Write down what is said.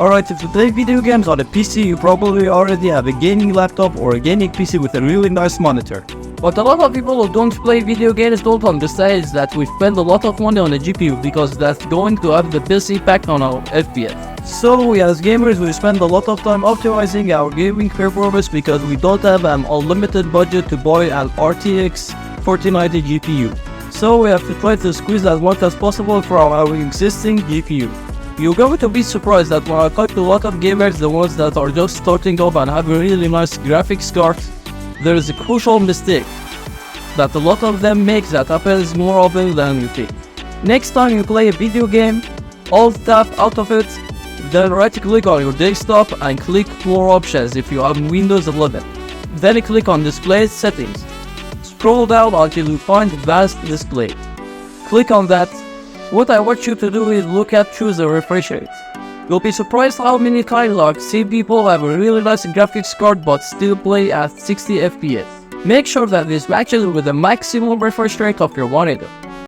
Alright, if you play video games on a PC, you probably already have a gaming laptop or a gaming PC with a really nice monitor. What a lot of people who don't play video games don't understand is that we spend a lot of money on a GPU because that's going to have the PC packed on our FPS. So we as gamers, we spend a lot of time optimizing our gaming performance because we don't have an unlimited budget to buy an RTX 4090 GPU. So we have to try to squeeze as much as possible from our existing GPU. You're going to be surprised that when I talk to a lot of gamers, the ones that are just starting up and have a really nice graphics card, there is a crucial mistake that a lot of them make that happens more often than you think. Next time you play a video game, Alt-Tab out of it, then right-click on your desktop and click More Options if you have Windows 11. Then click on Display Settings. Scroll down until you find Advanced Display. Click on that. What I want you to do is choose a refresh rate. You'll be surprised how many times I've seen people have a really nice graphics card but still play at 60 FPS. Make sure that this matches with the maximum refresh rate of your monitor.